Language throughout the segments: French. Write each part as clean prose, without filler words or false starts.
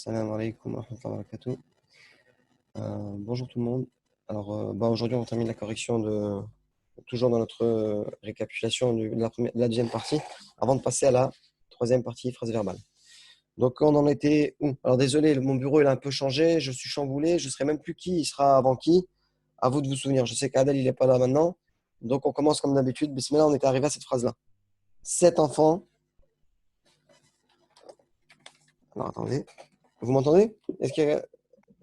Salam alaikum wa rahmatullahi wa barakatuh. Bonjour tout le monde. Alors, aujourd'hui, on termine la correction toujours dans notre récapitulation de la deuxième partie, avant de passer à la troisième partie, phrase verbale. Donc, on en était où? Alors, désolé, mon bureau il a un peu changé, je suis chamboulé, je ne saurais même plus qui il sera avant qui. À vous de vous souvenir. Je sais qu'Adel, il n'est pas là maintenant. Donc, on commence comme d'habitude. Bismillah, on était arrivé à cette phrase-là. 7 enfants. Alors, attendez. Vous m'entendez? Est-ce qu'il y a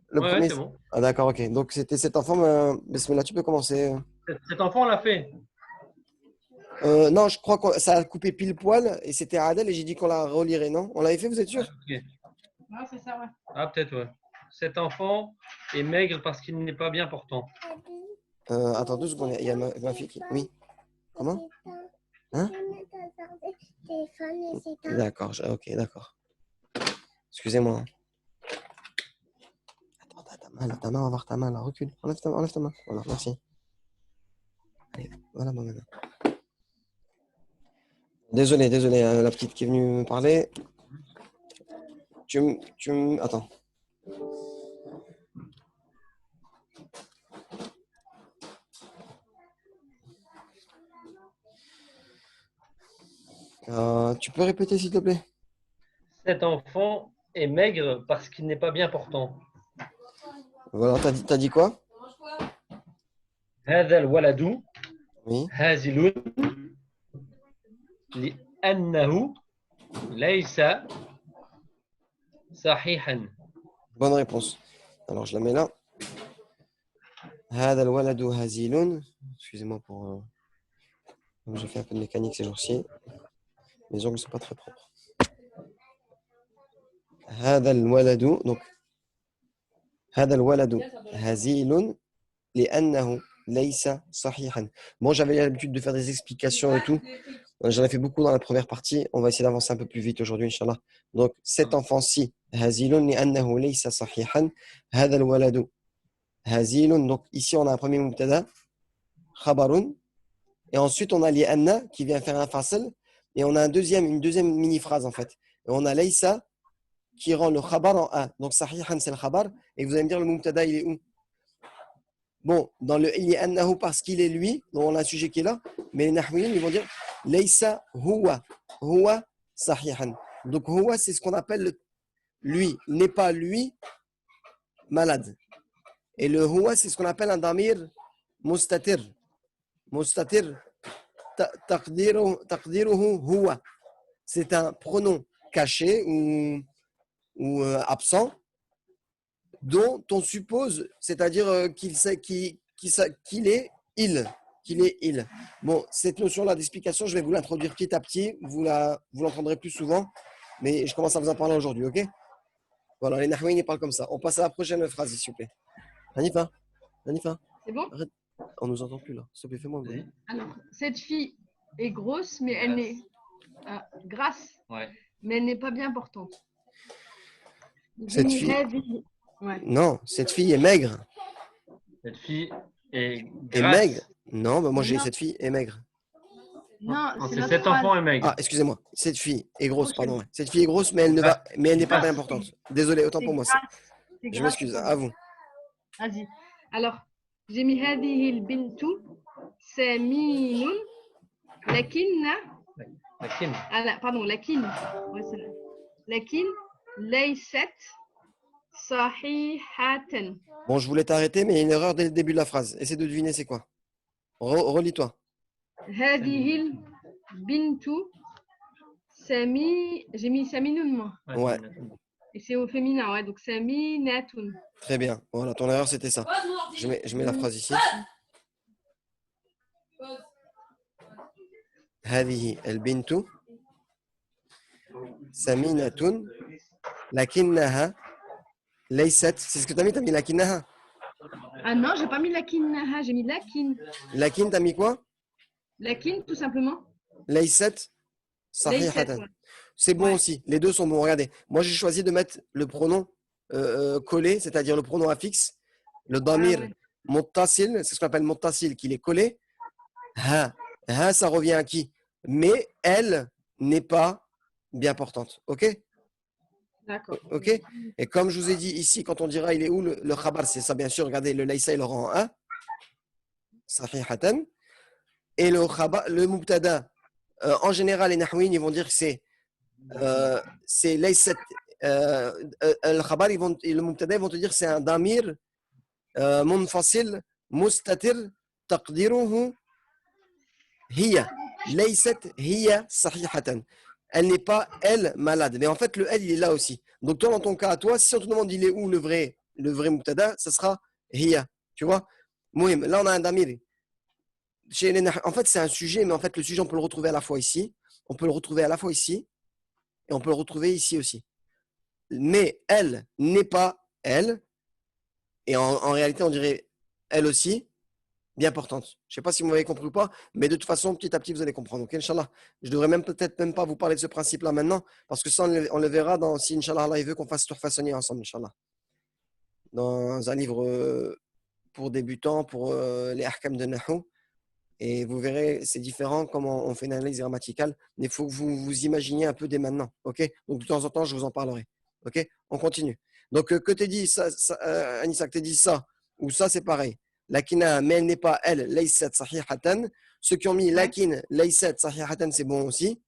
le Ouais, premier? c'est bon. Ah, d'accord, ok. Donc, c'était 7 enfants. Bismillah, tu peux commencer. Cet enfant l'a fait. Non, je crois que ça a coupé pile poil et c'était Adel et j'ai dit qu'on la relirait, non? On l'avait fait, vous êtes sûr? Ok. Ah, c'est ça, ouais. Ah, peut-être, ouais. Cet enfant est maigre parce qu'il n'est pas bien portant. Attends 2 secondes, il y a ma fille qui. Oui. Comment? Hein? D'accord, ok, d'accord. Excusez-moi. Attends, ta main, on va voir ta main là, recule. Enlève ta main. Voilà, merci. Allez, voilà ma main. Désolé, la petite qui est venue me parler. Attends. Tu peux répéter s'il te plaît? Cet enfant est maigre parce qu'il n'est pas bien portant. Voilà, t'as dit quoi? هذا الولد Oui. هازل لأنه ليس صحيحا. Bonne réponse. Alors je la mets là. هذا الولد هزيل. Excusez-moi pour. J'ai fait un peu de mécanique ces jours-ci. Mes ongles ne sont pas très propres. هذا الولد. Donc هذا الولد هزيل لأنه ليس صحيحا. Bon, j'avais l'habitude de faire des explications et tout. J'en ai fait beaucoup dans la première partie. On va essayer d'avancer un peu plus vite aujourd'hui, Inch'Allah. Donc, cet enfant-ci, هزيل لأنه ليس صحيحا. هذا الولد هزيل. Donc, ici, on a un premier mubtada, khabarun. Et ensuite, on a li'anna qui vient faire un fasl. Et on a une deuxième mini-phrase, en fait. Et on a laysa qui rend le khabar en a. Donc, sahihan, c'est le khabar. Et vous allez me dire, le mubtada, il est où? Bon, dans le li'annahu, parce qu'il est lui, donc on a un sujet qui est là. Mais les nahwiyin, ils vont dire laysa huwa. Huwa sahihan. Donc, huwa, c'est ce qu'on appelle lui. Il n'est pas lui malade. Et le huwa, c'est ce qu'on appelle un damir mustatir. Mustatir. Taqdiruhu huwa. C'est un pronom caché ou absent dont on suppose, c'est-à-dire qu'il est il. Bon, cette notion-là d'explication, je vais vous l'introduire petit à petit. Vous l'entendrez plus souvent, mais je commence à vous en parler aujourd'hui, ok? Voilà, les nahouïs, ils parlent comme ça. On passe à la prochaine phrase, s'il vous plaît. Hanifa, C'est bon? arrête. On nous entend plus là. S'il te plaît, fais-moi. Alors, cette fille est grosse, mais elle n'est grasse, Ouais. mais elle n'est pas bien portante. Cette fille. Ouais. Non, cette fille est maigre. Cette fille est Et grasse. maigre. Non, bah moi j'ai Non. cette fille est maigre. Non, Non, c'est c'est notre cet phrase. enfant est maigre. Ah, excusez-moi. Cette fille est grosse, Prochaine. pardon. Ouais. Cette fille est grosse, mais elle n'est pas Grasse. bien importante. Désolé, autant C'est pour moi. grasse. C'est Je grasse, m'excuse. pardon. À vous. Vas-y. Alors, j'ai mis هذه البنت سمين لكن Lakin. pardon لكن ouais, c'est là. لكن ليست صحيحة. Bon, je voulais t'arrêter, mais il y a une erreur dès le début de la phrase. Essaie de deviner c'est quoi. Relis-toi. هذه البنت j'ai mis سمين moi. Ouais. Et c'est au féminin, ouais, donc سمينة. Très bien. Voilà, ton erreur c'était ça. Je mets la phrase ici. هذه البنت سمينة لكنها ليست. C'est ce que t'as mis لكنها. Ah non, j'ai pas mis lakin, j'ai mis lakin. Lakin, t'as mis quoi? Lakin, tout simplement. ليست صحيحة. Laysat, ouais. C'est bon Ouais. aussi. Les deux sont bons. Regardez. Moi, j'ai choisi de mettre le pronom collé, c'est-à-dire le pronom affixe. Le damir ouais. muttasil, c'est ce qu'on appelle muttasil, qu'il est collé. Ha. Ha, ça revient à qui? Mais elle n'est pas bien portante. OK? D'accord. Ok? Et comme je vous ai dit ici, quand on dira il est où le khabar, c'est ça bien sûr. Regardez, le laysa il aura en 1. Sahihatan. Et le mubtada, en général, les nahwin, ils vont dire que c'est laysat. Le khabar, le mubtada, ils vont te dire que c'est un damir munfasil mustatir taqdiruhu hiya. Laysat hiya sahihatan. Elle n'est pas elle malade. Mais en fait, le elle, il est là aussi. Donc, toi, dans ton cas à toi, si on te demande il est où le vrai mubtada, ça sera hiya. Tu vois? Mouhim. Là, on a un damir. En fait, c'est un sujet, mais en fait, le sujet, on peut le retrouver à la fois ici, on peut le retrouver à la fois ici, et on peut le retrouver ici aussi. Mais elle n'est pas elle, et en réalité, on dirait elle aussi, bien portante. Je ne sais pas si vous m'avez compris ou pas, mais de toute façon, petit à petit, vous allez comprendre. Ok, Inch'Allah. Je devrais peut-être même pas vous parler de ce principe-là maintenant, parce que ça, on le verra si Inch'Allah, Allah, il veut qu'on fasse Tuhfa ensemble, Inch'Allah. Dans un livre pour débutants, pour les Ahkam de Nahu. Et vous verrez, c'est différent comment on fait une analyse grammaticale. Mais il faut que vous vous imaginiez un peu dès maintenant. Ok? Donc, de temps en temps, je vous en parlerai. Ok? On continue. Donc, que t'es dit ça, Anissa, que t'es dit ça, ou ça, c'est pareil. Lakina, mais elle n'est pas elle, laysat sahihatan. Ceux qui ont mis lakin, laysat sahihatan, c'est bon aussi.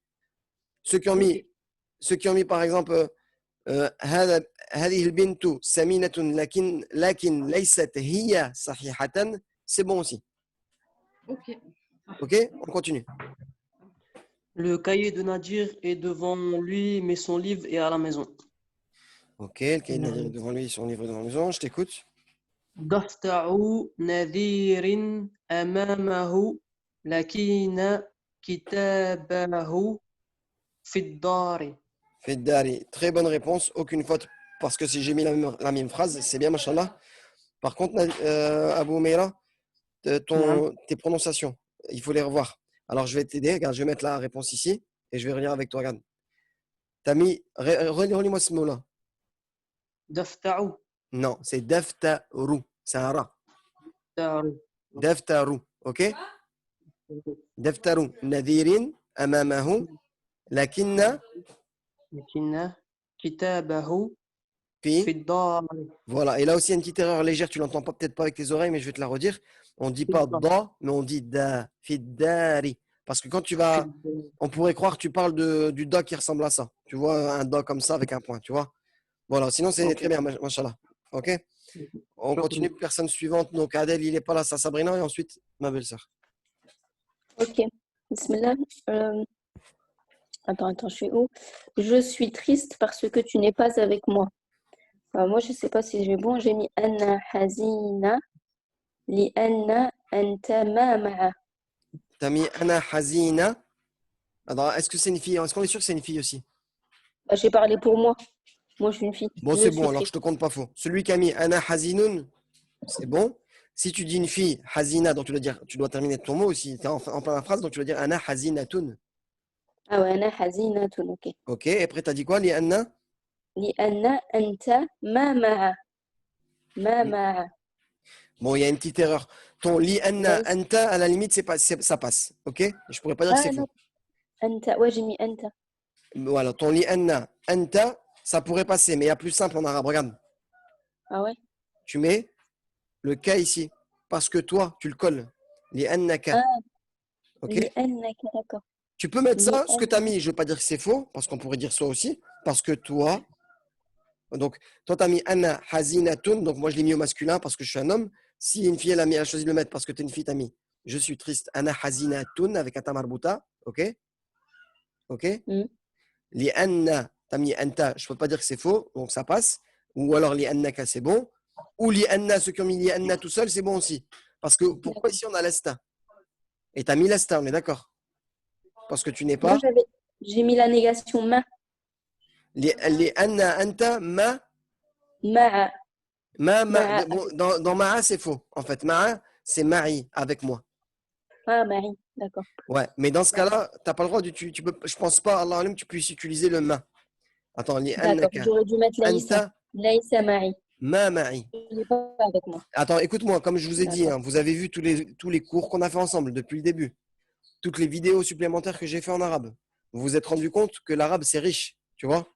Ceux qui ont mis par exemple, هذه البنت سمينة لكن ليست هي صحيحة, c'est bon aussi. Ok. Ok, on continue. Le cahier de Nadir est devant lui, mais son livre est à la maison. Ok, le cahier de Nadir est devant lui, son livre est devant la maison, je t'écoute. دفتر نذير أمامه لكن كتابه في الدار. Feddari, très bonne réponse, aucune faute, parce que si j'ai mis la même phrase, c'est bien, machallah. Par contre, Abou Meira, tes prononciations, il faut les revoir. Alors, je vais t'aider, regarde, je vais mettre la réponse ici, et je vais relire avec toi, regarde. T'as mis, relis-moi ce mot-là. دفتر Non, c'est daftaru, c'est un ra. Daftaru, ok? Daftaru, nadirin, amamahu, lakinna, لكن كتابه fi. في الدار. Voilà, et là aussi, il y a une petite erreur légère, tu l'entends pas, peut-être pas avec tes oreilles, mais je vais te la redire. On ne dit pas da, mais on dit da, fiddari. Parce que quand tu vas, on pourrait croire que tu parles du da qui ressemble à ça. Tu vois, un da comme ça avec un point, tu vois. Voilà, sinon c'est très bien, machallah. Ok? On continue, personne suivante. Donc Adèle, il n'est pas là, ça Sabrina, et ensuite ma belle-sœur. Ok. Bismillah. Attends, je suis où? Je suis triste parce que tu n'es pas avec moi. Moi, je ne sais pas si j'ai bon. J'ai mis Anna Hazina li Anna Anta ma ma'a. T'as mis Anna Hazina. Alors, est-ce que c'est une fille? Est-ce qu'on est sûr que c'est une fille aussi? J'ai parlé pour moi. Moi, je suis une fille. Bon, Je c'est suis bon, alors je triste. te compte pas faux. Celui qui a mis Anna Hazinun, c'est bon. Si tu dis une fille, Hazina, donc tu dois terminer ton mot aussi. Tu es en plein la phrase, donc tu dois dire Anna Hazinatun. Ah ouais, Anna Hazina tout. Ok. Ok, et après, tu as dit quoi, li Anna? Li Anna Anta ma ma'a. Ma ma'a. Bon, il y a une petite erreur. Ton li Anna, Oui. Anta, à la limite, ça passe. Ok? Je pourrais pas dire que c'est Ah non. faux. Anta. Ouais, j'ai mis Anta. Voilà, ton li Anna, Anta, ça pourrait passer, mais il y a plus simple en arabe. Regarde, Ah ouais. tu mets le K ici, parce que toi, tu le colles. Li Annaka. Ah, Ok? li Annaka, d'accord. Tu peux mettre Li ça, ce que tu as Anna. mis, je ne veux pas dire que c'est faux, parce qu'on pourrait dire ça aussi, parce que toi, donc toi tu as mis Anna Hazinatun, donc moi je l'ai mis au masculin parce que je suis un homme. Si une fille elle a choisi de le mettre parce que tu es une fille, tu as mis je suis triste, Anna Hazinatun avec un tamarbuta, ok? Ok? Hmm. Li Anna, tu as mis Anta, je ne peux pas dire que c'est faux, donc ça passe. Ou alors li Annaka, c'est bon. Ou li Anna, ceux qui ont mis li Anna tout seul, c'est bon aussi. Parce que pourquoi ici on a l'esta? Et tu as mis l'esta, on est d'accord? Parce que tu n'es Moi, pas. j'ai mis la négation ma. Li Anna, Anta, ma. Ma'a. Ma'a. Bon, dans Ma'a, c'est faux. En fait, Ma'a, c'est Marie avec moi. Ah, Marie. D'accord. Ouais, mais dans ce cas-là, tu n'as pas le droit tu peux, je pense pas, Allah alim, tu puisses utiliser le ma. Attends, li D'accord. annaka, J'aurais dû mettre Laïssa. anta, Laïssa Marie. ma Marie. Il n'est pas avec moi. Attends, écoute-moi, comme je vous ai dit, D'accord. hein, vous avez vu tous les cours qu'on a fait ensemble depuis le début, toutes les vidéos supplémentaires que j'ai fait en arabe. Vous vous êtes rendu compte que l'arabe, c'est riche, tu vois?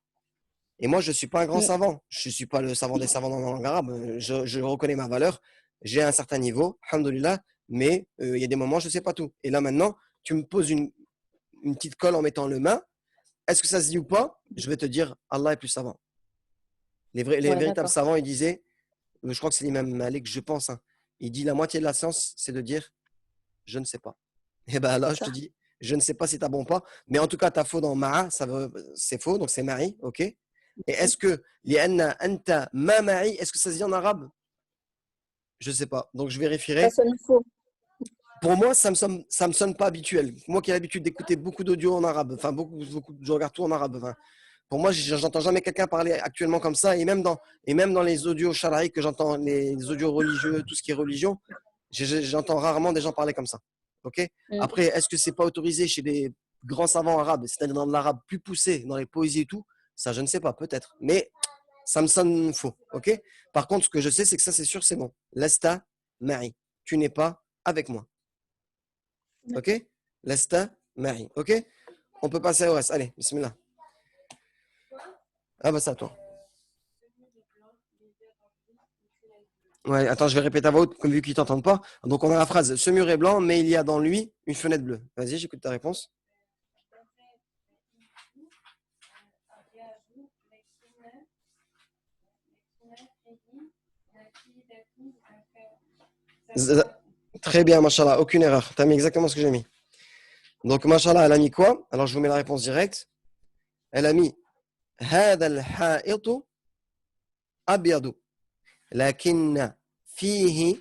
Et moi, je ne suis pas un grand Mm. savant. Je ne suis pas le savant des savants dans la langue arabe. Je reconnais ma valeur. J'ai un certain niveau, alhamdoulilah, mais il y a des moments, je ne sais pas tout. Et là, maintenant, tu me poses une petite colle en mettant le main. Est-ce que ça se dit ou pas? Je vais te dire, Allah est plus savant. Les Ouais, véritables d'accord. savants, ils disaient, je crois que c'est l'imam Malik, je pense, hein, il dit la moitié de la science, c'est de dire, je ne sais pas. Et bien là, je te Ça. dis, je ne sais pas si tu as bon ou pas, mais en tout cas, tu as faux dans ma'a, c'est faux, donc c'est mari, ok? Et est-ce que li'anna anta ma ma'i, est-ce que ça se dit en arabe? Je ne sais pas, donc je Ça vérifierai. sonne faux. Pour moi, ça me sonne pas habituel. Moi qui ai l'habitude d'écouter beaucoup d'audio en arabe, enfin beaucoup, je regarde tout en arabe. Enfin, pour moi, j'entends jamais quelqu'un parler actuellement comme ça, et même dans les audios shara'i que j'entends, les audios religieux, tout ce qui est religion, j'entends rarement des gens parler comme ça. Ok? Mm. Après, est-ce que c'est pas autorisé chez des grands savants arabes, c'est-à-dire dans l'arabe plus poussé, dans les poésies et tout? Ça, je ne sais pas, peut-être. Mais ça me sonne faux. Ok? Par contre, ce que je sais, c'est que ça, c'est sûr, c'est bon. Lesta Marie, tu n'es pas avec moi. Ok? Lesta Marie. Ok? On peut passer au reste. Allez, bismillah. Ah bah c'est à toi. Ouais, attends, je vais répéter à voix haute, comme vu qu'ils ne t'entendent pas. Donc on a la phrase, ce mur est blanc, mais il y a dans lui une fenêtre bleue. Vas-y, j'écoute ta réponse. Z- Très bien, machallah, aucune erreur. Tu as mis exactement ce que j'ai mis. Donc, machallah, elle a mis quoi? Alors, je vous mets la réponse directe. Elle a mis هذا الحائط أبيض لكن فيه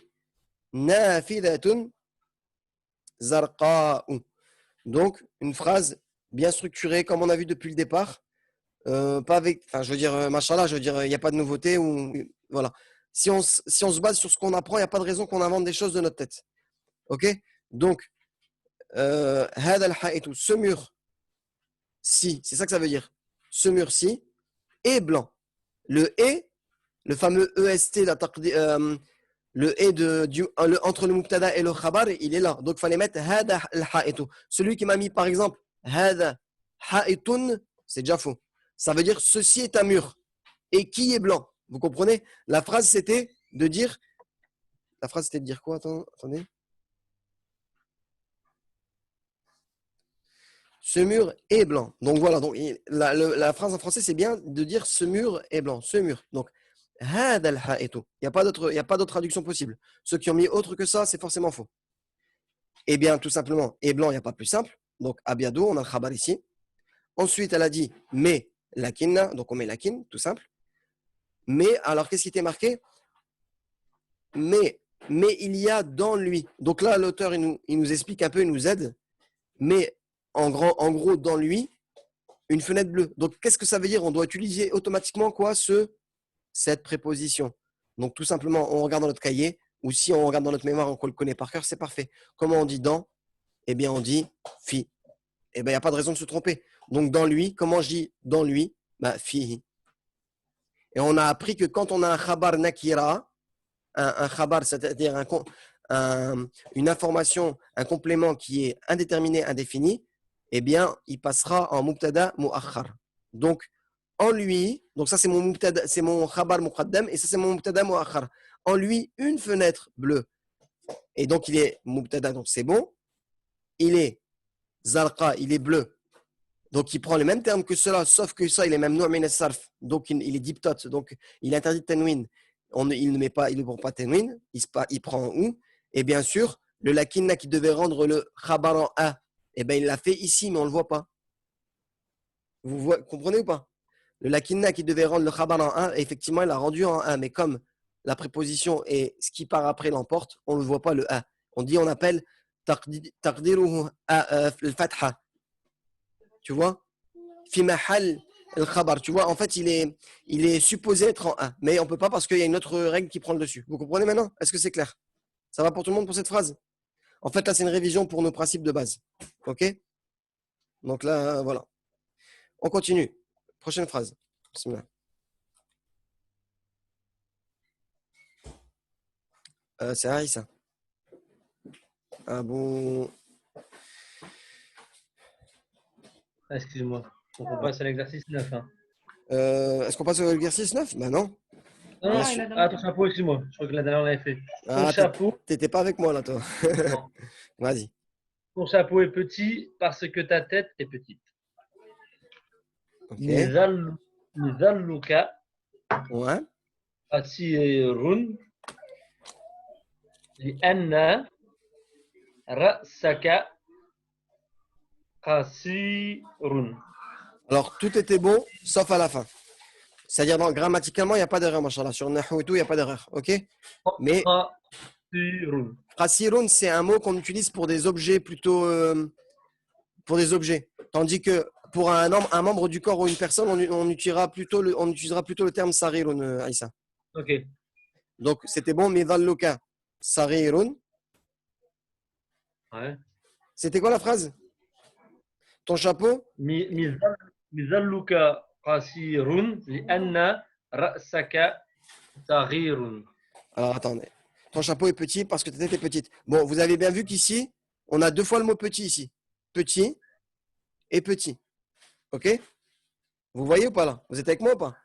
نافذة زرقاء. Donc, une phrase bien structurée, comme on a vu depuis le départ. Pas avec, enfin, je veux dire, machallah, je veux dire, il n'y a pas de nouveauté. Voilà. Si on se base sur ce qu'on apprend, il n'y a pas de raison qu'on invente des choses de notre tête. Ok? Donc, هذا الحائط, ce mur-ci, c'est ça que ça veut dire. Ce mur-ci est blanc. Le et, le fameux EST, le et entre le mubtada et le khabar, il est là. Donc, il fallait mettre hada al-ha'itu. Celui qui m'a mis, par exemple, hada ha'itun, c'est déjà faux. Ça veut dire ceci est un mur. Et qui est blanc? Vous comprenez? La phrase, c'était de dire. La phrase, c'était de dire quoi? Attendez. Ce mur est blanc. Donc, voilà. Donc, la phrase en français, c'est bien de dire ce mur est blanc. Ce mur. Donc, hada al-ha'itu. Il n'y a pas d'autre traduction possible. Ceux qui ont mis autre que ça, c'est forcément faux. Eh bien, tout simplement, et blanc, il n'y a pas plus simple. Donc, abiado, on a le khabar ici. Ensuite, elle a dit, mais lakinna, donc on met lakin, tout simple. Mais, alors, qu'est-ce qui était marqué? Mais il y a dans lui. Donc là, l'auteur, il nous explique un peu, il nous aide. Mais, en gros, dans lui, une fenêtre bleue. Donc, qu'est-ce que ça veut dire? On doit utiliser automatiquement quoi? Cette préposition. Donc, tout simplement, on regarde dans notre cahier, ou si on regarde dans notre mémoire, qu'on le connaît par cœur, c'est parfait. Comment on dit dans? Eh bien, on dit fi. Eh bien, il n'y a pas de raison de se tromper. Donc, dans lui, comment je dis dans lui? Bah, fihi. Et on a appris que quand on a un khabar nakira, un khabar, c'est-à-dire une information, un complément qui est indéterminé, indéfini, eh bien, il passera en mubtada mu'akhar. Donc, en lui, donc ça c'est mon mubtada, c'est mon khabar muqaddam, et ça c'est mon mubtada mu'akhar. En lui, une fenêtre bleue. Et donc, il est mubtada, donc c'est bon. Il est zarqa, il est bleu. Donc, il prend le même terme que cela, sauf que ça, il est même nu'min as-sarf. Donc, il est diptot. Donc, il interdit de tanwin. Il ne met pas, il ne prend pas tanwin. Il prend ou. Et bien sûr, le lakinna qui devait rendre le khabar en a, eh bien, il l'a fait ici, mais on ne le voit pas. Vous comprenez ou pas? Le lakinna qui devait rendre le khabar en a, effectivement, il l'a rendu en a. Mais comme la préposition et ce qui part après l'emporte, on ne voit pas le a. On appelle taqdiruhu al-fatha. Tu vois? Fi mahal al-khabar. Tu vois, en fait, il est supposé être en A, mais on ne peut pas parce qu'il y a une autre règle qui prend le dessus. Vous comprenez maintenant? Est-ce que c'est clair? Ça va pour tout le monde pour cette phrase? En fait, là, c'est une révision pour nos principes de base. OK? Donc là, voilà. On continue. Prochaine phrase. Bismillah. C'est Aïssa. Ah bon. Excuse-moi. Donc on passe à l'exercice 9. Hein. Est-ce qu'on passe au exercice 9? Ben non. Non, Bien non, sûr. ton chapeau, excuse-moi. Je crois que la dernière, on l'avait fait. Ton Ah, chapeau, t'étais pas avec moi là, toi. non. Vas-y. Ton chapeau est petit parce que ta tête est petite. Ok. Mizalluka Ouais. qasirun li'anna ra'saka qasirun. Alors, tout était bon, sauf à la fin. C'est-à-dire, grammaticalement, il n'y a pas d'erreur, machallah. Sur Nahou et tout, il n'y a pas d'erreur. Ok? Mais Qasirun. Qasirun, c'est un mot qu'on utilise pour des objets plutôt. Pour des objets. Tandis que pour un membre du corps ou une personne, on utilisera plutôt le terme sarirun, Aïssa. Ok. Donc, c'était bon, midalluka sarirun. Ouais. C'était quoi la phrase? Ton chapeau? Mizalluka qasirun li'anna ra'saka saghirun. Alors, attendez. Ton chapeau est petit parce que ta tête est petite. Bon, vous avez bien vu qu'ici, on a 2 fois le mot petit ici. Petit et petit. OK? Vous voyez ou pas là? Vous êtes avec moi ou pas?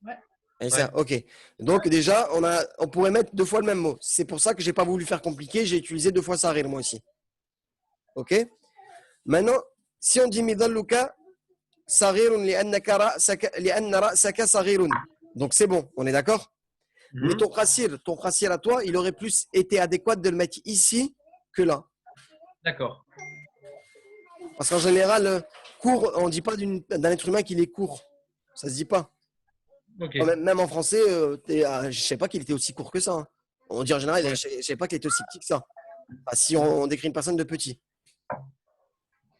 Ouais. Et ça, OK. Donc déjà, on pourrait mettre 2 fois le même mot. C'est pour ça que j'ai pas voulu faire compliqué. J'ai utilisé 2 fois sarir moi ici. OK? Maintenant, si on dit midalluka sarirun li'anna ra'saka sarirun. Donc c'est bon, on est d'accord? Mais ton khasir à toi, il aurait plus été adéquat de le mettre ici que là. D'accord. Parce qu'en général, court, on ne dit pas d'un être humain qu'il est court. Ça ne se dit pas. Ok. Même en français, je ne sais pas qu'il était aussi court que ça. Hein. On dit en général, Ouais. je ne sais pas qu'il était aussi petit que ça. Enfin, si on décrit une personne de petit.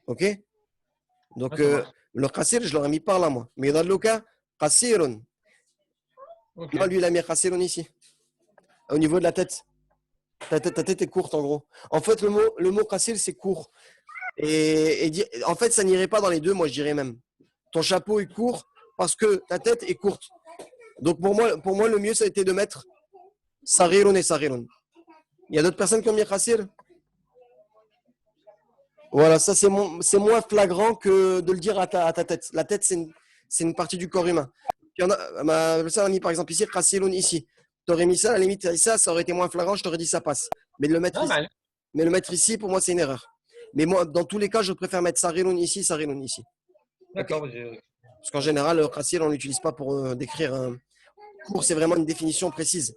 OK? Donc, Ah, ça marche. le khasir, je l'aurais mis par là, moi. Mais dans le cas, khasirun. Ok. Non, lui, il a mis khasirun ici. Au niveau de la tête. Ta tête est courte, en gros. En fait, le mot khasir, c'est court. En fait, ça n'irait pas dans les deux, moi, je dirais même. Ton chapeau est court parce que ta tête est courte. Donc, pour moi le mieux, ça a été de mettre sarirun et sarirun. Il y a d'autres personnes qui ont mis khasir? Voilà, ça, c'est moins flagrant que de le dire à ta tête. La tête, c'est une partie du corps humain. Il y en a, ma personne a mis, par exemple, ici, khasirun ici. Tu aurais mis ça, à la limite, ça aurait été moins flagrant, je t'aurais dit ça passe. Mais de le mettre Ah, ici, mal. pour moi, c'est une erreur. Mais moi, dans tous les cas, je préfère mettre sarirun ici, sarirun ici. D'accord. Okay. Parce qu'en général, le khasir, on l'utilise pas pour décrire un cours, c'est vraiment une définition précise.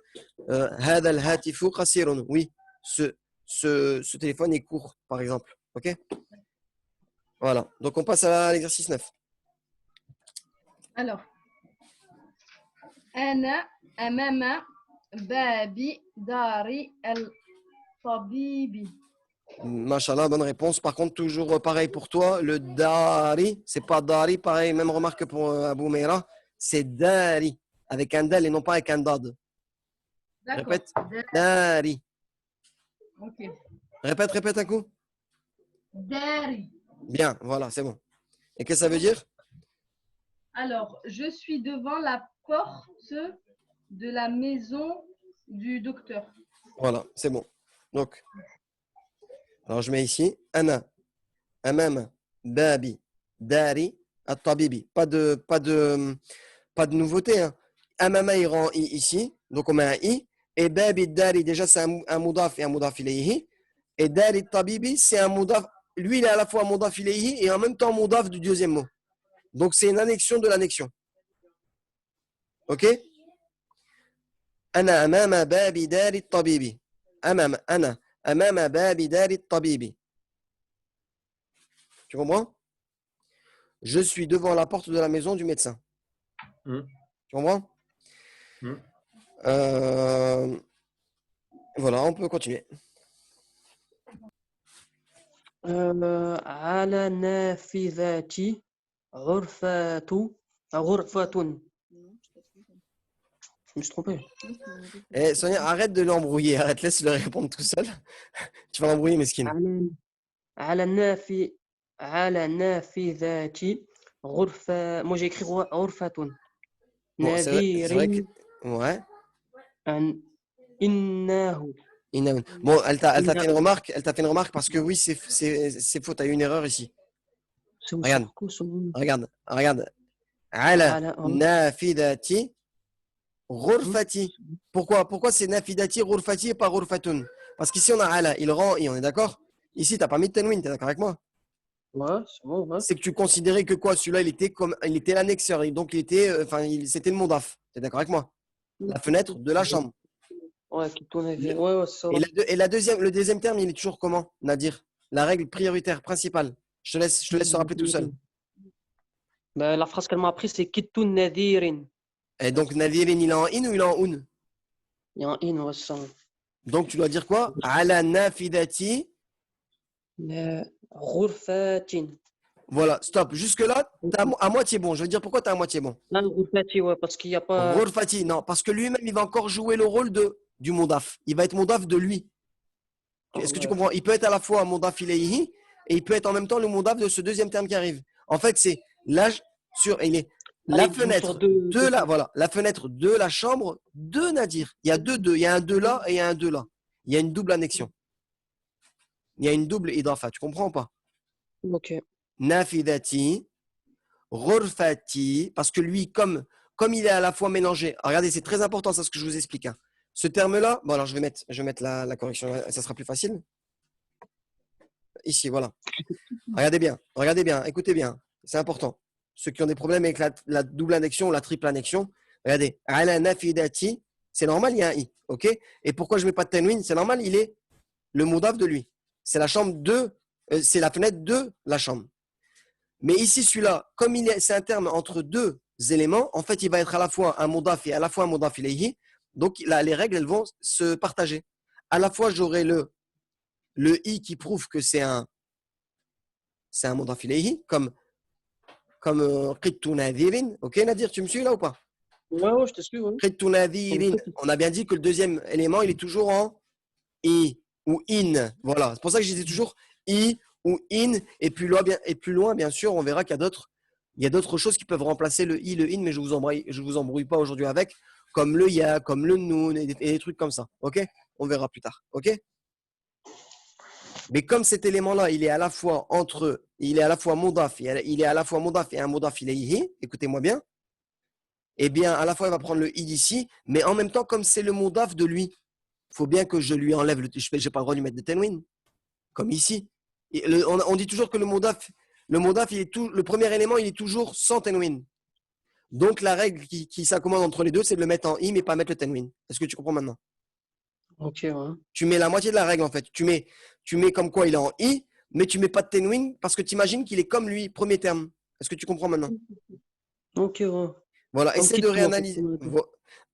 Hada al-hatifu khasirun. Oui, ce téléphone est court, par exemple. OK? Voilà. Donc, on passe à l'exercice 9. Alors, أنا أمام باب دار الطبيب. Machallah, bonne réponse. Par contre, toujours pareil pour toi, le dari, c'est pas dari, pareil, même remarque que pour Abou Meira, c'est dari, avec un dal et non pas avec un dad. D'accord. Répète, dari. Ok. Répète un coup. Dari. Bien, voilà, c'est bon. Et qu'est-ce que ça veut dire? Alors, je suis devant la porte de la maison du docteur. Voilà, c'est bon. Donc, alors je mets ici, ana, amam, babi, dari, at-tabibi. Pas de nouveauté. Hein. Amama, il rend i ici, donc on met un i. Et babi, dari, déjà c'est un moudaf et un moudaf ilayhi. Et dari, tabibi, c'est un moudaf. Lui, il est à la fois un moudaf ilayhi et en même temps moudaf du deuxième mot. Donc, c'est une annexion de l'annexion. OK? Ana amama babi dari tabibi. Ana amama babi dari tabibi. Tu comprends? Je suis devant la porte de la maison du médecin. Tu comprends? Voilà, on peut continuer. على نافذة غرفة. Je me suis trompé. Eh, Sonia, arrête de l'embrouiller. Arrête, laisse-le répondre tout seul. Tu vas l'embrouiller, mesquine. على نافذة غرفة. Moi, j'ai écrit غرفة. Bon, c'est vrai que... نذير Ouais. إنه. Bon, elle t'a fait une remarque. Elle t'a fait une remarque parce que oui, c'est faux. Tu as eu une erreur ici. Regarde. Ala Ala, nafidati ghurfati. Pourquoi c'est nafidati ghurfati et pas ghurfatun? Parce qu'ici on a ala, il rend i, on est d'accord? Ici, tu n'as pas mis de tenwin, tu es d'accord avec moi? ouais, c'est bon, ouais. C'est que tu considérais que quoi? Celui-là, il était l'annexeur, et donc il était, c'était le mondaf. Tu es d'accord avec moi? La fenêtre de la chambre. Ouais, qui tourne. Ouais, ouais, c'est ça. Et, le deuxième terme, il est toujours comment, Nadir? La règle prioritaire, principale. Je te laisse te rappeler tout seul. Ben, la phrase qu'elle m'a appris, c'est Kittu Nadirin. Et donc, Nadirin, il est en in ou il est en un? Il y a un in, ouais, c'est ça. Donc, tu dois dire quoi? Ala nafidati. Ghurfatin. Voilà, stop. Jusque-là, t'es à moitié bon. Je veux dire pourquoi tu es à moitié bon. Là, Ghurfati, ouais, parce qu'il n'y a pas. Ghurfati, non, parce que lui-même, il va encore jouer le rôle du mondaf. Il va être mondaf de lui. Est-ce que tu comprends? Il peut être à la fois mondaf ilayhi et il peut être en même temps le mondaf de ce deuxième terme qui arrive. En fait, c'est l'âge sur. Il est la fenêtre de la, voilà, la fenêtre de la chambre de Nadir. Il y a deux. Il y a un 2 là et il y a un 2 là. Il y a une double annexion. Il y a une double idafa. Tu comprends ou pas? Ok. Nafidati, ghurfati, parce que lui, comme il est à la fois mélangé. Regardez, c'est très important, ça, ce que je vous explique. Hein. Ce terme-là, bon, alors je vais mettre la correction, ça sera plus facile. Ici, voilà. Regardez bien, écoutez bien, c'est important. Ceux qui ont des problèmes avec la double annexion ou la triple annexion, regardez, ala nafidati, c'est normal, il y a un i, ok? Et pourquoi je ne mets pas de tenwin? C'est normal, il est le moudaf de lui. C'est la chambre c'est la fenêtre de la chambre. Mais ici, celui-là, comme c'est un terme entre deux éléments, en fait, il va être à la fois un moudaf et à la fois un moudaf ilayhi. Donc, là, les règles, elles vont se partager. À la fois, j'aurai le i qui prouve que c'est un moudaf ilayhi, comme qittu nadirin. Ok, Nadir, tu me suis là ou pas? Ouais, je te suis. Ouais. Qittu nadirin. On a bien dit que le deuxième élément, il est toujours en i ou in. Voilà. C'est pour ça que je disais toujours i ou in. Et plus loin, bien sûr, on verra qu'il y a d'autres choses qui peuvent remplacer le i, le in, mais je vous embrouille pas aujourd'hui avec, comme le ya, comme le nun et des trucs comme ça. Ok? On verra plus tard. Ok? Mais comme cet élément-là, il est à la fois modaf, il est à la fois modaf et un modaf ilayhi, écoutez-moi bien, eh bien, à la fois, il va prendre le i d'ici, mais en même temps, comme c'est le modaf de lui, il faut bien que je lui enlève je n'ai pas le droit de lui mettre de tenwin, comme ici. On dit toujours que le modaf, le premier élément, il est toujours sans tenwin. Donc, la règle qui s'accommode entre les deux, c'est de le mettre en i, mais pas mettre le tenwin. Est-ce que tu comprends maintenant? Ok, ouais. Tu mets la moitié de la règle, en fait. Tu mets comme quoi il est en i, mais tu mets pas de tenwin parce que tu imagines qu'il est comme lui, premier terme. Est-ce que tu comprends maintenant? Ok, ouais. Voilà, Comme essaie de Kittu, réanalyser. en fait.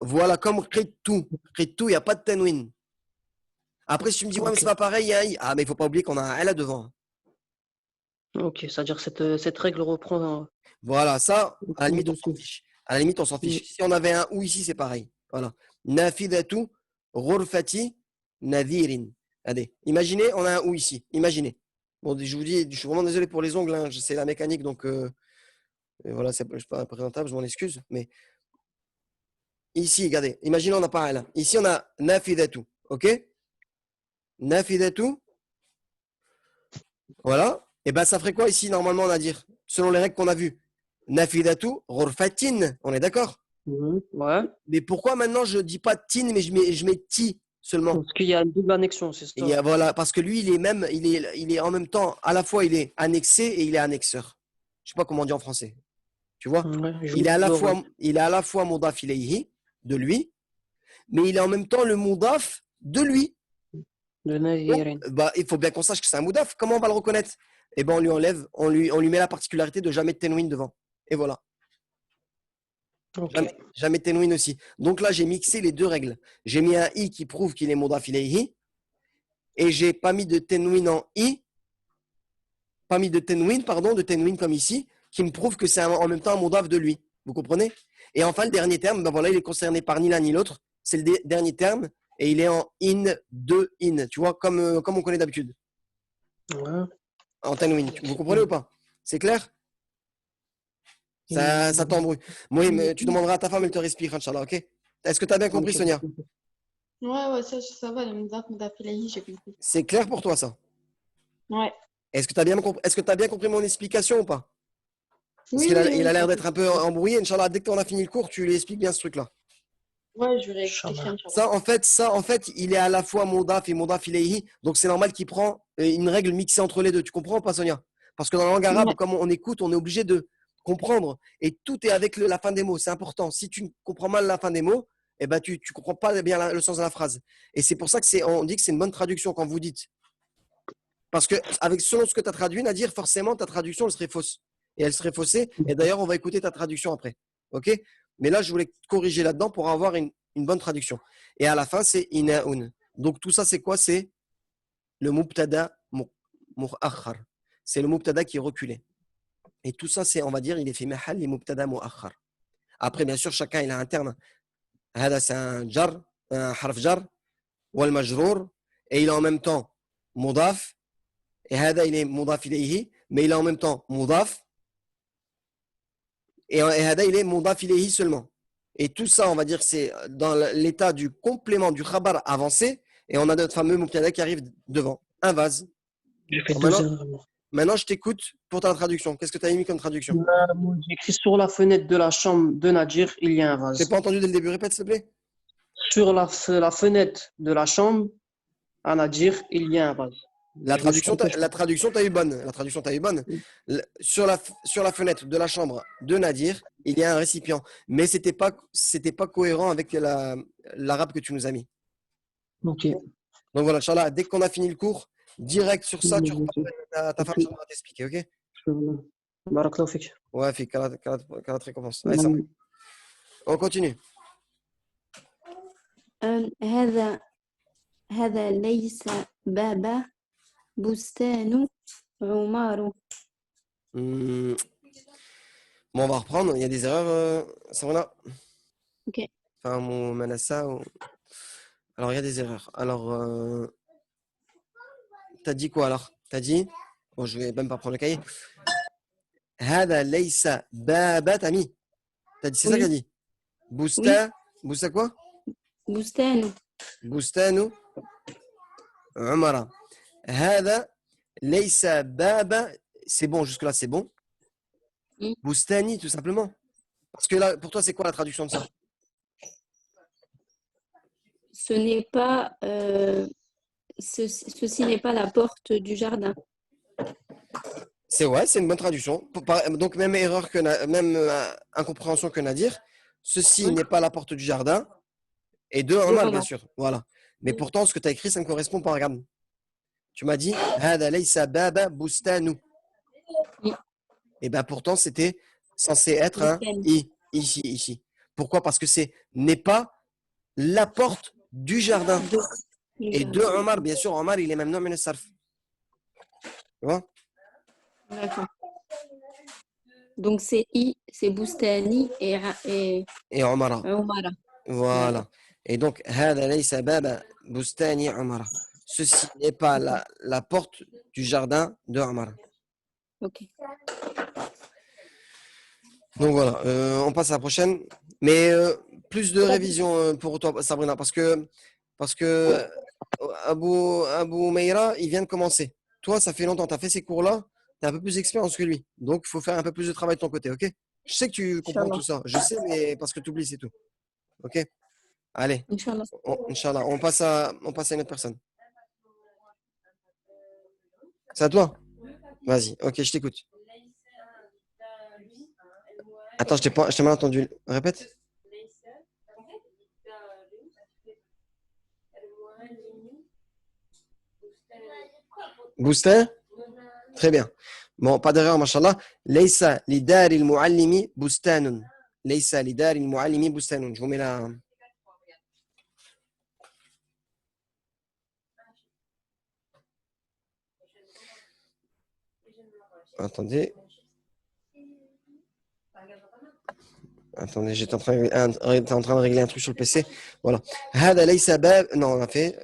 Voilà, comme Qittu. Qittu, il n'y a pas de tenwin. Après, si tu me dis, ouais, mais Ok. c'est pas pareil, il y a un i. Ah, mais il ne faut pas oublier qu'on a un L devant. Ok, c'est-à-dire que cette règle reprend. Voilà, ça, à la limite, on s'en dessus. fiche. À la limite, on s'en fiche. Si on avait un ou ici, c'est pareil. Voilà. Nafidatu, ghurfati, nadirin. Allez, imaginez, on a un ou ici. Imaginez. Bon, je vous dis, je suis vraiment désolé pour les ongles. Hein. C'est la mécanique, donc voilà, je ne suis pas présentable, je m'en excuse. Mais ici, regardez, imaginez, on n'a pas un L. Ici, on a nafidatu. OK? Nafidatu. Voilà. Et bien, ça ferait quoi ici, normalement, on va dire, selon les règles qu'on a vues? Nafidatu, ghurfatin. On est d'accord? Ouais. Mais pourquoi maintenant je ne dis pas tin, mais je mets ti seulement? Parce qu'il y a une double annexion, c'est ça. Voilà, parce que lui, il est en même temps, à la fois, il est annexé et il est annexeur. Je ne sais pas comment on dit en français. Tu vois? Ouais, Il est à la fois modaf ilayhi, de lui, mais il est en même temps le modaf de lui. de Nadirin. Donc, il faut bien qu'on sache que c'est un modaf. Comment on va le reconnaître? Eh bien, on lui enlève, on lui met la particularité de jamais de tenwin devant. Et voilà. Ok. Jamais de tenwin aussi. Donc là, j'ai mixé les deux règles. J'ai mis un i qui prouve qu'il est modaf ilayhi, et j'ai pas mis de tenwin en i, pas mis de tenwin comme ici, qui me prouve que c'est en même temps un modaf de lui. Vous comprenez? Et enfin, le dernier terme, ben voilà, il est concerné par ni l'un ni l'autre. C'est le dernier terme et il est en in, de in. Tu vois, comme on connaît d'habitude. Ouais. En tenwin. Vous comprenez ou pas? C'est clair? Ça t'embrouille. Oui, mais tu demanderas à ta femme, elle te expliquera, Inch'Allah, ok? Est-ce que tu as bien compris, Ok. Sonia? Ouais, ça va, le Mudaf, Mudafilahi, j'ai compris. C'est clair pour toi, ça? Ouais. Est-ce que tu as bien compris mon explication ou pas? Parce Oui, qu'il a, oui, il a oui. l'air d'être un peu embrouillé. Inch'Allah, dès qu'on a fini le cours, tu lui expliques bien ce truc-là. Ouais, je vais réexpliquer. Inch'Allah. Inch'Allah. Ça, en fait, il est à la fois modaf et modaf ilayhi. Donc, c'est normal qu'il prend une règle mixée entre les deux. Tu comprends ou pas, Sonia? Parce que dans la langue arabe, Ouais. comme on écoute, on est obligé de comprendre. Et tout est avec la fin des mots. C'est important. Si tu comprends mal la fin des mots, eh ben, tu ne comprends pas bien le sens de la phrase. Et c'est pour ça que on dit que c'est une bonne traduction quand vous dites. Parce que selon ce que tu as traduit, Nadir, forcément, ta traduction, elle serait fausse. Et elle serait faussée. Et d'ailleurs, on va écouter ta traduction après. OK? Mais là, je voulais te corriger là-dedans pour avoir une bonne traduction. Et à la fin, c'est ina'un. Donc, tout ça, c'est quoi? C'est le mubtada mu'akhar. C'est le mubtada qui est reculé. Et tout ça, c'est, on va dire, il est fait mahal li mubtada mu'akhar. Après, bien sûr, chacun, il a un terme. Hada, c'est un jar, un harf jar, wal majrour. Et il est en même temps mudaf. Et hada, il est mudaf ilayhi. Mais il est en même temps mudaf. Et hada, il est mudaf ilayhi seulement. Et tout ça, on va dire, c'est dans l'état du complément du khabar avancé. Et on a notre fameux mubtada qui arrive devant. Un vase. J'ai fait Bon, deux erreurs. maintenant, je t'écoute pour ta traduction. Qu'est-ce que tu as mis comme traduction? Moi, j'ai écrit sur la fenêtre de la chambre de Nadir, il y a un Je n'ai vase. pas entendu dès le début. Répète, s'il te plaît. Sur la fenêtre de la chambre à Nadir, il y a un vase. La Je me suis traduction, trompé, je la traduction, t'as eu bonne. La traduction, t'as eu bonne. Sur la fenêtre de la chambre de Nadir, il y a un récipient. Mais c'était pas cohérent avec l'arabe que tu nous as mis. Ok. Donc voilà, Inch'Allah, dès qu'on a fini le cours, direct sur ça, tu repars avec ta femme, Ok. Inch'Allah, va t'expliquer, ok? Barakallahu fik. Ouais, fait qu'elle a récompense. Allez, ça va. On continue. هذا هذا ليس باب بستان عمار. Bon, on va reprendre. Il y a des erreurs, Sabrina. Ok. Enfin, mon Manassa. Alors, il y a des erreurs. Alors, t'as dit quoi alors? T'as dit. Bon, je vais même pas prendre le cahier. Hada laysa baba tami. T'as dit, c'est ça Oui. qu'elle dit? Bousta. Bousta quoi? بستان. Boustanu Umara. Hada laysa baba. C'est bon, jusque-là, c'est bon. Oui. Boustani, tout simplement. Parce que là, pour toi, c'est quoi la traduction de ça? Ce n'est pas ceci n'est pas la porte du jardin. C'est une bonne traduction. Donc, même erreur même incompréhension que Nadir. Ceci Oui. n'est pas la porte du jardin. Et deux en Deux mal, en bien mal. sûr. Voilà. Mais Oui. pourtant, ce que tu as écrit, ça ne correspond pas. Regarde. Tu m'as dit Hada laysa baba boustanu. Oui. Et bien, pourtant, c'était censé être un Boustani. i. Ici. Pourquoi? Parce que n'est pas la porte du jardin. Et deux Omar, bien sûr, Omar, il est même non mais sarf. Tu vois? D'accord. Donc c'est c'est Boustani Et Omara. Omara. Voilà. Et donc, Hada laysa baba boustani Omara. Ceci n'est pas la porte du jardin de Omar. Ok. Donc voilà, on passe à la prochaine. Mais plus de révision pour toi, Sabrina, parce que Abou Meira, il vient de commencer. Toi, ça fait longtemps, tu as fait ces cours-là, tu as un peu plus d'expérience que lui. Donc, il faut faire un peu plus de travail de ton côté, ok? Je sais que tu comprends Inch'Allah. tout ça. Je sais, mais parce que tu oublies, c'est tout. Ok? Allez, Inch'Allah. Inch'Allah, on passe à une autre personne. C'est à toi? Vas-y, ok, je t'écoute. Attends, je t'ai mal entendu. Répète. Boustin? Très bien. Bon, pas d'erreur, mashallah. Laysa lidar al-muallimi bustanun. Laysa lidar al-muallimi bustanun. Je vous mets là. Attendez. Attendez, j'étais en train de régler un truc sur le PC. Voilà. Hada laysa bab. Non, on a fait.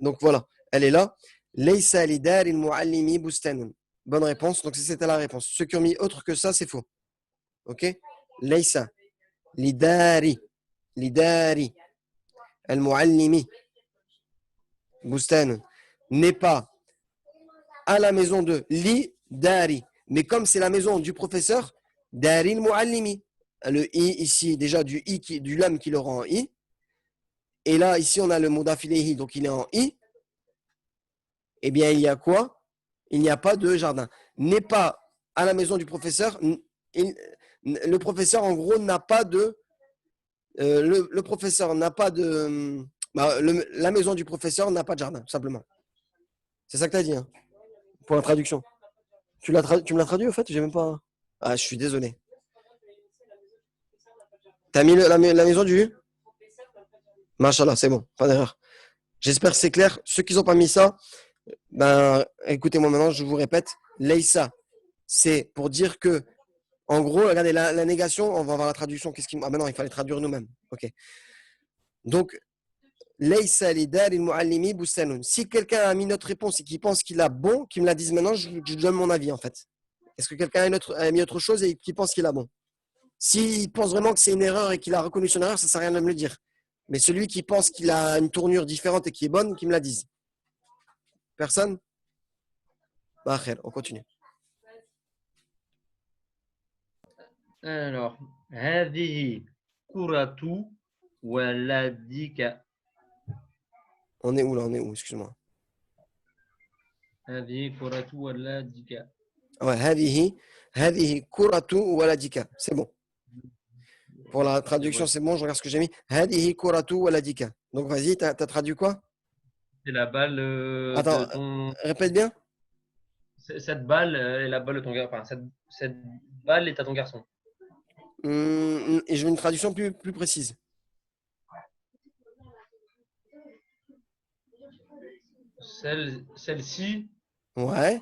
Donc voilà, elle est là. Laysa lidar al-muallimi bustanun. Bonne réponse. Donc c'était la réponse. Ceux qui ont mis autre que ça, c'est faux. Ok? Laysa lidari al-muallimi bustanun n'est pas à la maison de li dari. Mais comme c'est la maison du professeur, Daril muallimi. Le i ici, déjà du i, du lam qui le rend en i. Et là, ici, on a le mudaf ilayhi, donc il est en i. Eh bien, il y a quoi? Il n'y a pas de jardin. N'est pas à la maison du professeur. Le professeur, en gros, n'a pas de. Le professeur n'a pas de. La maison du professeur n'a pas de jardin, tout simplement. C'est ça que tu as dit, hein, pour la traduction. Tu me l'as traduit, au fait? J'ai même pas. Ah, je suis désolé. Tu as mis la maison du. Machallah, c'est bon, pas d'erreur. J'espère que c'est clair. Ceux qui n'ont pas mis ça, ben, écoutez-moi maintenant, je vous répète. Leïsa, c'est pour dire que, en gros, regardez, la négation, on va voir la traduction. Ah ben non, il fallait traduire nous-mêmes. Ok. Donc, Leïsa li daril muallimi bustanun. Si quelqu'un a mis notre réponse et qu'il pense qu'il a bon, qu'il me la dise maintenant, je donne mon avis en fait. Est-ce que quelqu'un a mis autre chose et qui pense qu'il a bon? S'il pense vraiment que c'est une erreur et qu'il a reconnu son erreur, ça ne sert à rien de me le dire. Mais celui qui pense qu'il a une tournure différente et qui est bonne, qu'il me la dise. Personne? Bah, on continue. Alors, هذه كرة ولدك. On est où là? On est où? Excuse-moi. هذه كرة ولدك. Ouais, هذه كرة ولدك. C'est bon. Pour la traduction, c'est bon, je regarde ce que j'ai mis. هذه كرة ولدك. Donc vas-y, t'as traduit quoi? C'est la balle Attends, de ton. répète bien. Cette balle est la balle de ton garçon. Enfin, cette balle est à ton garçon. Et je veux une traduction plus précise. Celle-ci Ouais,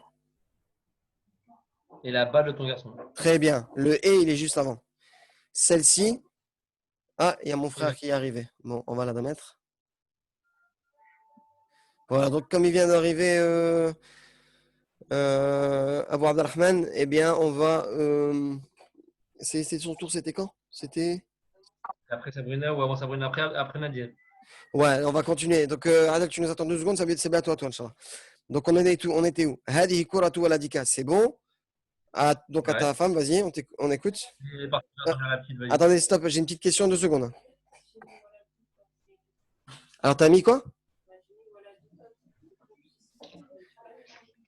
est la balle de ton garçon. très bien. Le et, il est juste avant. Celle-ci. Ah, il y a mon frère qui est arrivé. Bon, on va la mettre. Voilà, donc comme il vient d'arriver Abou Abdelrahman, eh bien, on va. C'est son tour, c'était quand? C'était. Après Sabrina ou avant Sabrina, après Nadia. Ouais, on va continuer. Donc, Adel, tu nous attends 2 secondes, c'est bien toi, Inch'Allah. Donc, on était où? Hadi kuratu waladika, c'est bon. Donc, à Ouais. ta femme, vas-y, on écoute. Elle est partie attendre la petite, vas-y. Attendez, stop, j'ai une petite question, 2 secondes. Alors, t'as mis quoi?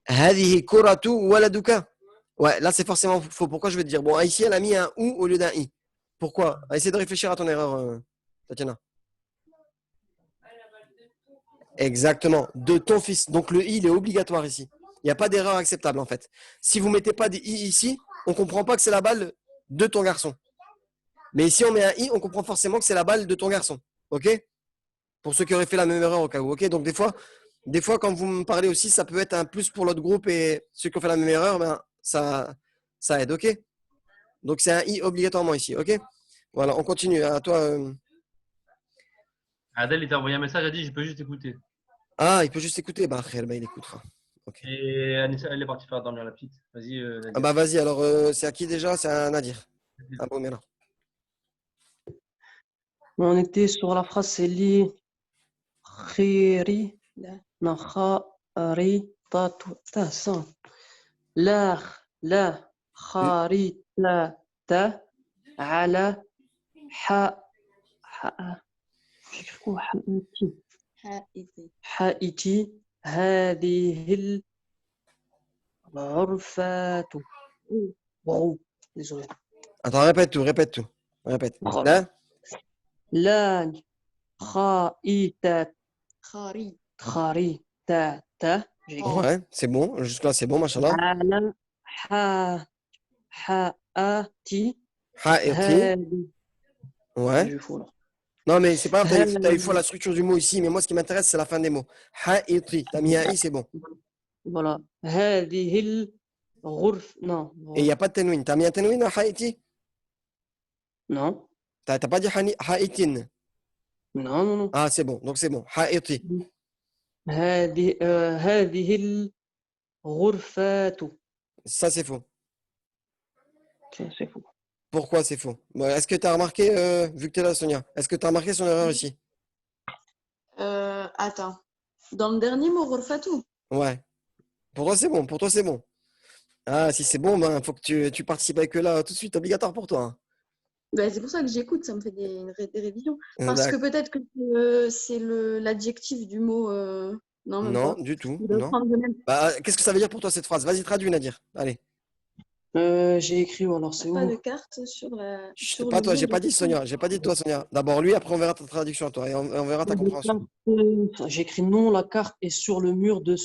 Hadihi kuratu waladuka. Ouais, là, c'est forcément faux. Pourquoi je vais te dire? Bon, ici, elle a mis un ou au lieu d'un i. Pourquoi? Essaye de réfléchir à ton erreur, Tatiana. Exactement, de ton fils. Donc, le i, il est obligatoire ici. Il n'y a pas d'erreur acceptable, en fait. Si vous ne mettez pas de i ici, on ne comprend pas que c'est la balle de ton garçon. Mais ici, on met un i, on comprend forcément que c'est la balle de ton garçon. OK? Pour ceux qui auraient fait la même erreur au cas où. OK? Donc, des fois, quand vous me parlez aussi, ça peut être un plus pour l'autre groupe et ceux qui ont fait la même erreur, ben, ça aide. OK? Donc, c'est un i obligatoirement ici. OK? Voilà, on continue. À toi. Adèle, il t'a envoyé un message, elle a dit je peux juste écouter. Ah, il peut juste écouter. Bah, il écoutera. OK. Et Anissa, elle est partie faire dormir la petite. Vas-y, Nadia. Ah bah vas-y, alors c'est à qui déjà? C'est à Nadir. Ah bon, mais là. On était sur la phrase c'est li khiri non khari tatu ça la khari ta ala ha حائتي هذه الغرفة. Wow, désolé. Attends, répète tout. Répète. Oh. Là? لا خائتة خريطة. J'ai écrit. Ouais, c'est bon. Jusque-là, c'est bon, machallah. على حائتي Ha'iti. هذه. Ouais. Je fous là. Non, mais c'est pas grave, t'as eu fois la structure du mot ici, mais moi, ce qui m'intéresse, c'est la fin des mots. Ha'iti. T'as mis un i, c'est bon. Voilà. هذه الغرفة. Non. Et il n'y a pas de tenwin. T'as mis un tenwin à Ha'iti? Non. T'as pas dit Ha'itin? Non. Ah, c'est bon. Donc, c'est bon. Ha'iti. هذه الغرفة. Ça, c'est faux. C'est faux. Pourquoi c'est faux? Bon, est-ce que tu as remarqué, vu que tu es là, Sonia, est-ce que tu as remarqué son erreur ici? Attends. Dans le dernier mot, Ghurfatou. Ouais. Pour toi, c'est bon. Ah, si c'est bon, ben, faut que tu participes avec eux là tout de suite, obligatoire pour toi. Hein. Bah, c'est pour ça que j'écoute, ça me fait des révisions. Parce que D'accord. peut-être que c'est l'adjectif du mot. Non, même Non, pas. du tout, Il doit non. prendre le même. Bah, qu'est-ce que ça veut dire pour toi cette phrase? Vas-y, traduis, Nadir. Allez. J'ai écrit où alors? C'est Pas où? de carte Chut, sur pas le toi, mur j'ai de. pas dit Sonia. J'ai pas dit toi, Sonia. D'abord lui, après on verra ta traduction, toi, et on verra ta Pas de compréhension. carte. J'ai écrit non, la carte est sur le mur de.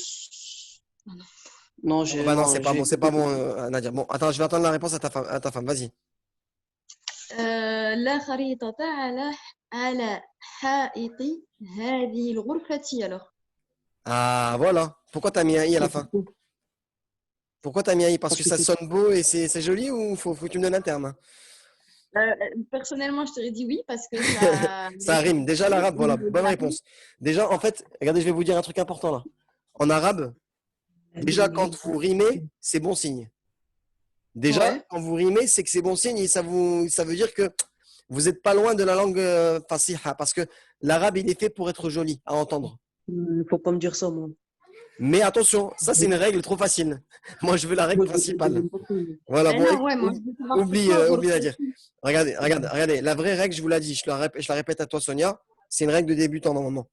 Non, Oh, bah non, c'est j'ai. pas bon, Nadir. Bon, attends, je vais attendre la réponse à ta femme. Vas-y. لا خريطة على حائط هذه الغرفة alors. Ah, voilà. Pourquoi t'as mis un i à la fin? Pourquoi t'as mis un i? Parce Parce que que ça c'est sonne beau et c'est joli ou faut que tu me donnes un terme? Hein. Personnellement, je t'aurais dit oui parce que ça. Ça rime. Déjà l'arabe, voilà. Bonne réponse. Déjà, en fait, regardez, je vais vous dire un truc important là. En arabe, déjà quand vous rimez, c'est bon signe. Déjà, Ouais. quand vous rimez, c'est que c'est bon signe et ça veut dire que vous n'êtes pas loin de la langue fasiha parce que l'arabe, il est fait pour être joli à entendre. Faut pas me dire ça, moi. Mais attention, ça c'est une règle trop facile. Moi, je veux la règle principale. Voilà, bon, Non, ouais, moi, je veux savoir pourquoi oublie à dire. غرفتي. Regardez. La vraie règle, je vous l'ai dit, je la répète à toi, Sonia, c'est une règle de débutant normalement.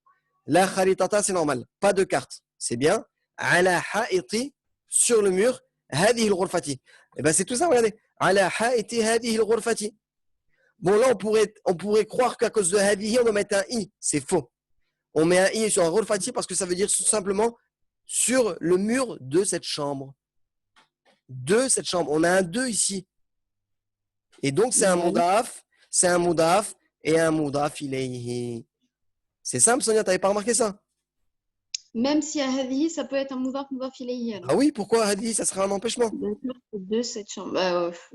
La kharitata, c'est normal. Pas de carte. C'est bien. Ala ha'iti, sur le mur, hadihi al-ghurfati. Et ben c'est tout ça, regardez. Ala ha'iti, hadihi al-ghurfati. Bon, là, on pourrait croire qu'à cause de hadihi, on va mettre un i. C'est faux. On met un i sur un ghurfati parce que ça veut dire tout simplement sur le mur de cette chambre. De cette chambre. On a un 2 ici. Et donc, c'est un moudaf et un moudaf ilayhi. C'est simple, Sonia, t'avais pas remarqué ça? Même si à هذه, ça peut être un mudaf ilayhi alors. Ah oui, pourquoi hadi, ça serait un empêchement? D'accord, de cette chambre.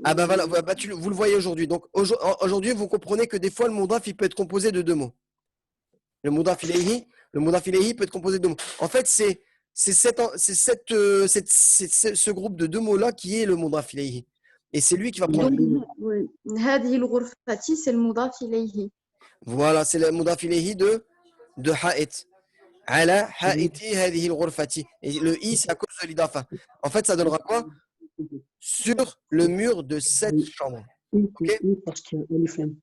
Ah ben voilà, bah, vous le voyez aujourd'hui. Donc aujourd'hui, vous comprenez que des fois, le moudaf, il peut être composé de deux mots. Le moudaf ilayhi peut être composé de deux mots. En fait, c'est ce groupe de deux mots-là qui est le moudaf ilayhi. Et c'est lui qui va prendre. Donc, oui. هذه الغرفة, c'est le mudaf ilayhi. Voilà, c'est le moudaf ilayhi de ha'it. Ala ha'iti hadhihi al-ghurfati. Et le i, c'est à cause de l'idafa. En fait, ça donnera quoi? Sur le mur de cette chambre. Ok? Parce qu'il y a un flemme.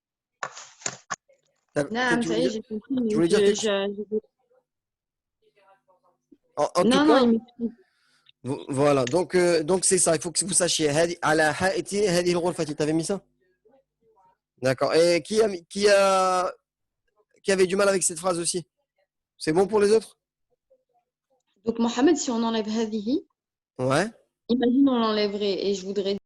Non, Tu ça voulais y est, dire- j'ai compris. tu voulais dire quelque En tout Non, cas, il m'explique. voilà. Donc c'est ça. Il faut que vous sachiez. Ala ha'iti hadhihi al-ghurfati. T'avais mis ça? D'accord. Et qui avait du mal avec cette phrase aussi? C'est bon pour les autres? Donc, Mohamed, si on enlève هذه, Ouais. imagine on l'enlèverait et je voudrais